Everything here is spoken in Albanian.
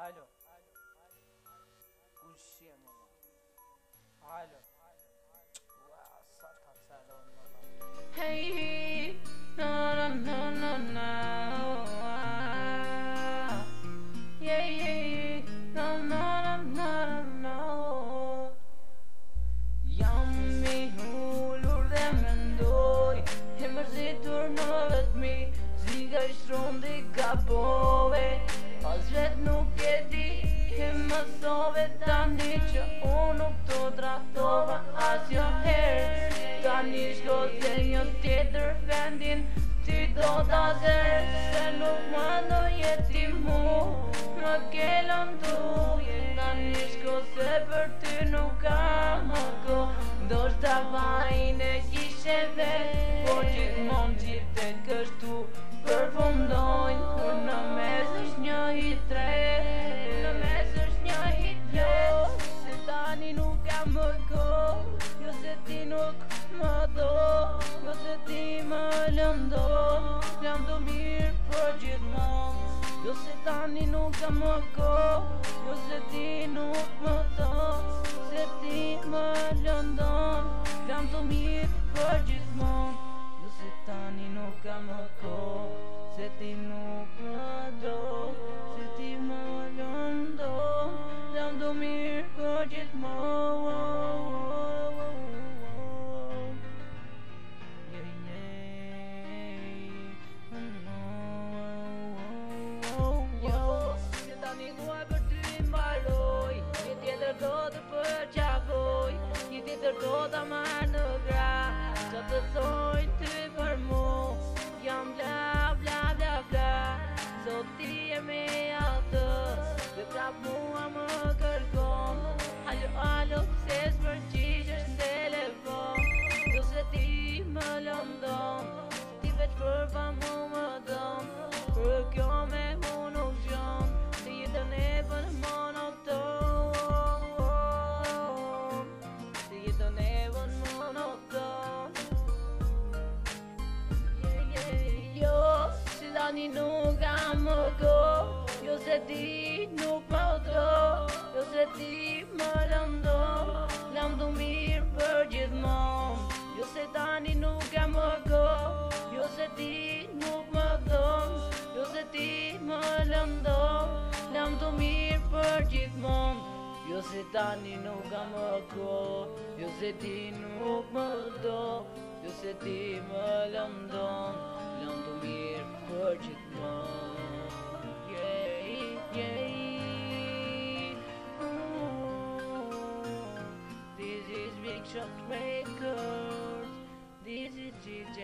Alo. Kush je më? Alo. Ua, sa ta salon më. Hey, no, no, no, no, no. Yeah, yeah, no, no, no, no, no. Jam I hullur dhe mendoj, e mërzitur në vetëmi, si ka shtrondi gabove, pas vet nuk e di, e mësove tani që unë nuk të trahtova asjo herë. Tani shko se një tjetër vendin, ty do t'a zërë, se nuk më do jeti mu, më ke lëndu. Tani shko se për ty nuk kam më ko, do shta vajnë e kishe vetë, por gjithmon gjithë e kështu përfundojnë, kur në mes është një hit tre, në mes është një hit tre. Se tani nuk kam më ko, jo se ti nuk më do, jo se ti më lëndo, jam të mirë për gjithmon. Jo se tani nuk kam më ko, jo se ti nuk më do, se ti më lëndon, jam të mirë për gjithmon. Jo se tani nuk kam më ko, se ti nuk më do, se ti më lëndon, jam të mirë për gjithmon. Do të përqafoj, një tjetër do t'a marrë në gra, që të thojnë ty për mu, jam bla bla bla bla, sot ti e me atë, dhe prap mua më kërkon, alo alo, se s'përgjigjesh në telefon, jo se ti më lëndon, ti veç për pa mu më don, për kjo me mu nuk gjon, se jetën e bën monoton. Tani nuk kam më ko, jo se ti nuk më do, jo se ti më lëndo, jam të mirë për gjithmon. Jo se tani nuk kam më ko, jo se ti nuk më do, jo se ti më lëndo, jam të mirë për gjithmon. Jo se tani nuk kam më ko, jo se ti nuk më do, jo se ti më lëndon, jam të mirë për gjithmon. Yeah, yeah. This is Big Shot Records. This is DJ